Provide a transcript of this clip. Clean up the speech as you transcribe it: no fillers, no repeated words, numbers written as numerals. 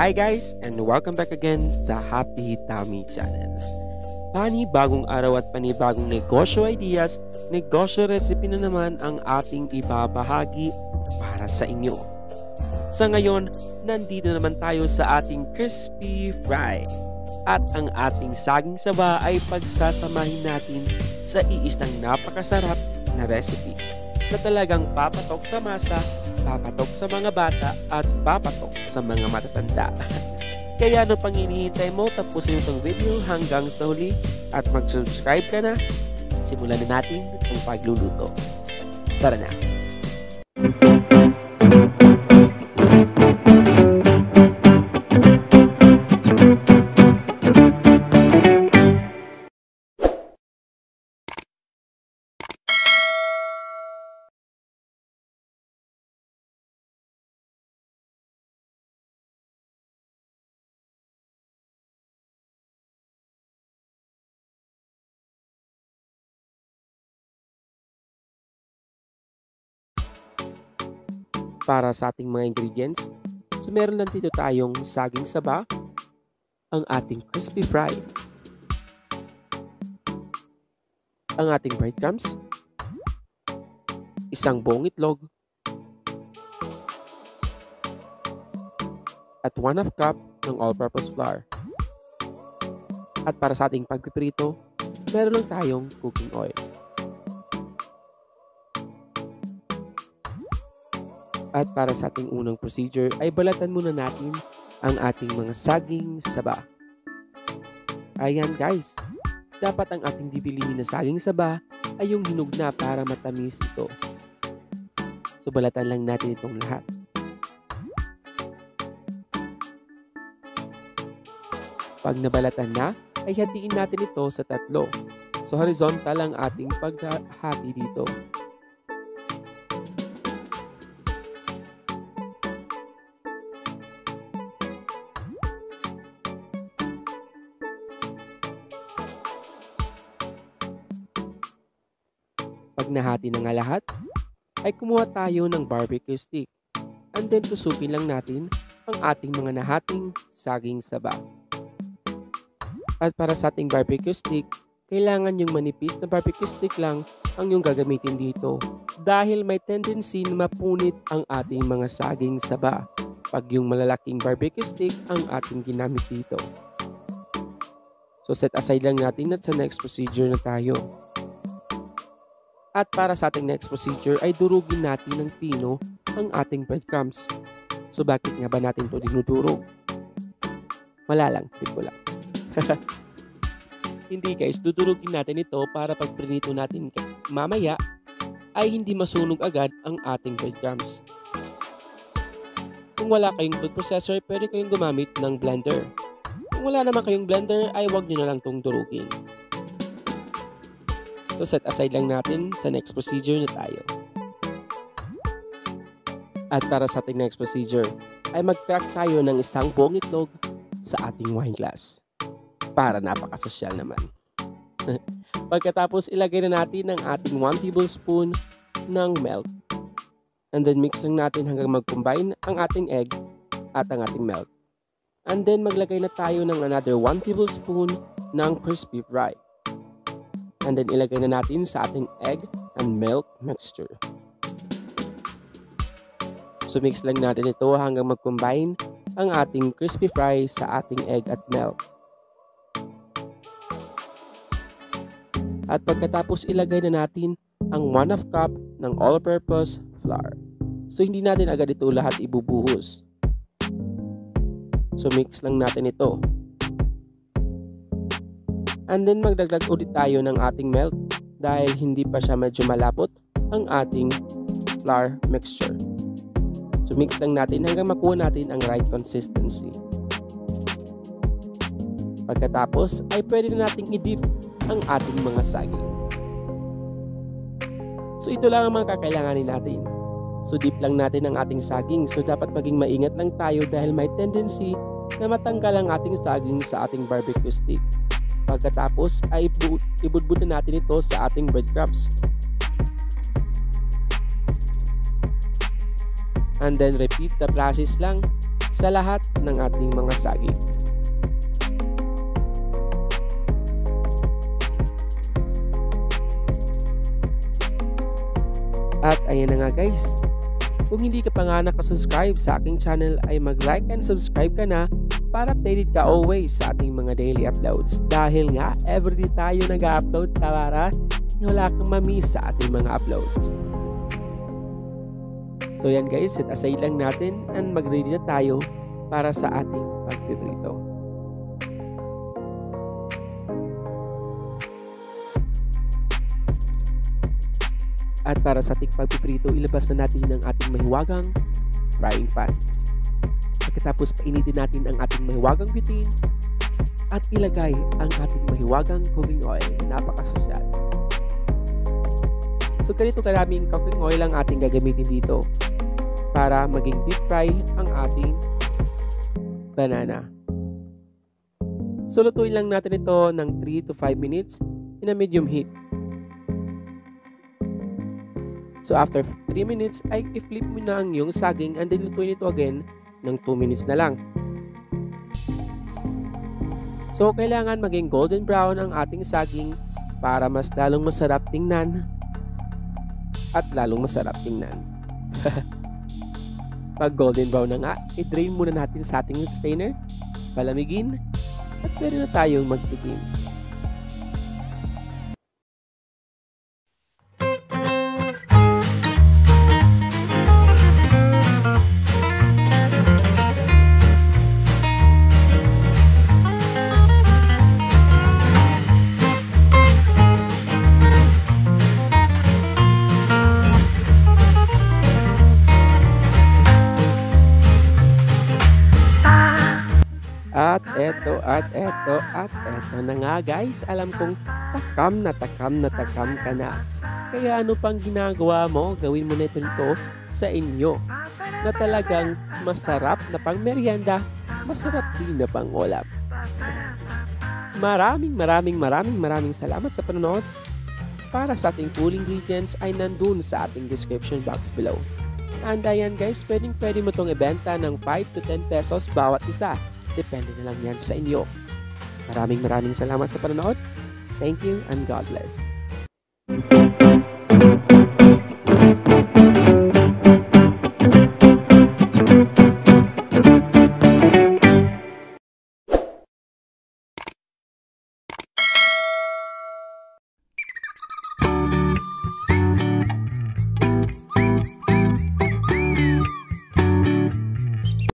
Hi guys, and welcome back again sa Happy Tummy Channel. Panibagong araw at panibagong negosyo ideas, negosyo recipe na naman ang ating ibabahagi para sa inyo. Sa ngayon, nandito naman tayo sa ating crispy fry. At ang ating saging saba ay pagsasamahin natin sa iisang napakasarap na recipe na talagang papatok sa masa, papatok sa mga bata at papatok sa mga matatanda. Kaya ano pang hinihintay mo, tapusin itong video hanggang sa huli at mag-subscribe ka na. Simulan na natin ang pagluluto. Tara na! Para sa ating mga ingredients, so meron lang dito tayong saging saba, ang ating crispy fry, ang ating breadcrumbs, isang buong itlog, at 1/2 cup ng all-purpose flour. At para sa ating pagpiprito, meron lang tayong cooking oil. At para sa ating unang procedure ay balatan muna natin ang ating mga saging saba. Ayan guys, dapat ang ating bibilihin na saging saba ay yung hinog na para matamis ito. So balatan lang natin itong lahat. Pag nabalatan na, ay hatiin natin ito sa 3. So horizontal ang ating paghati dito. Pag nahati na nga lahat, ay kumuha tayo ng barbecue stick and then tusupin lang natin ang ating mga nahating saging saba. At para sa ating barbecue stick, kailangan yung manipis na barbecue stick lang ang yung gagamitin dito dahil may tendency na mapunit ang ating mga saging saba pag yung malalaking barbecue stick ang ating ginamit dito. So set aside lang natin at sa next procedure na tayo. At para sa ating next procedure ay durugin natin ng pino ang ating breadcrumbs. So bakit nga ba natin ito dinudurog? Wala lang, tip ko lang. Hindi guys, dudurugin natin ito para pag prinito natin mamaya ay hindi masunog agad ang ating breadcrumbs. Kung wala kayong food processor, pwede kayong gumamit ng blender. Kung wala naman kayong blender ay huwag nyo na lang itong durugin. So set aside lang natin sa next procedure na tayo. At para sa ating next procedure ay mag-crack tayo ng isang buong itlog sa ating wine glass. Para napakasosyal naman. Pagkatapos ilagay na natin ang ating 1 tablespoon ng milk. And then mix lang natin hanggang mag-combine ang ating egg at ang ating milk. And then maglagay na tayo ng another 1 tablespoon ng crispy fry. And then ilagay na natin sa ating egg and milk mixture. So mix lang natin ito hanggang mag-combine ang ating crispy fry sa ating egg at milk. At pagkatapos ilagay na natin ang 1/2 cup ng all-purpose flour. So hindi natin agad ito lahat ibubuhos. So mix lang natin ito. And then magdagdag ulit tayo ng ating milk dahil hindi pa siya medyo malapot ang ating flour mixture. So mix lang natin hanggang makuha natin ang right consistency. Pagkatapos ay pwede na nating i-dip ang ating mga saging. So ito lang ang mga kakailanganin natin. So dip lang natin ang ating saging. So dapat maging maingat lang tayo dahil may tendency na matanggal ang ating saging sa ating barbecue stick. Pagkatapos ay ibudbud na natin ito sa ating breadcrumbs. And then repeat the process lang sa lahat ng ating mga saging. At ayan na nga guys, kung hindi ka pa nga nakasubscribe sa aking channel ay mag-like and subscribe ka na para updated ka always sa ating mga daily uploads. Dahil nga, everyday tayo nag-upload para wala kang mamiss sa ating mga uploads. So yan guys, set aside lang natin and mag-ready na tayo para sa ating pagpiprito. At para sa ating pagpiprito, ilabas na natin ang ating mahiwagang frying pan. Pagkatapos painitin natin ang ating mahiwagang butane at ilagay ang ating mahiwagang cooking oil. Napakasosyal. So ganito karaming cooking oil ang ating gagamitin dito para maging deep fry ang ating banana. So lutuin lang natin ito ng 3 to 5 minutes in a medium heat. So after 3 minutes ay i-flip mo na ang iyong saging and then lutuin ito again ng 2 minutes na lang. So kailangan maging golden brown ang ating saging para mas lalong masarap tingnan at lalong masarap tingnan. Pag golden brown na nga, i-drain muna natin sa ating strainer, palamigin at pwede na tayong magtikim. At eto na nga guys, alam kong takam na takam ka na. Kaya ano pang ginagawa mo, gawin mo na ito sa inyo na talagang masarap na pang merienda, masarap din na pang ulap. Maraming salamat sa panonood. Para sa ating full ingredients ay nandun sa ating description box below. And ayan guys, pwede mo itong ibenta ng 5 to 10 pesos bawat isa. Depende na lang yan sa inyo. Maraming salamat sa panonood. Thank you and God bless.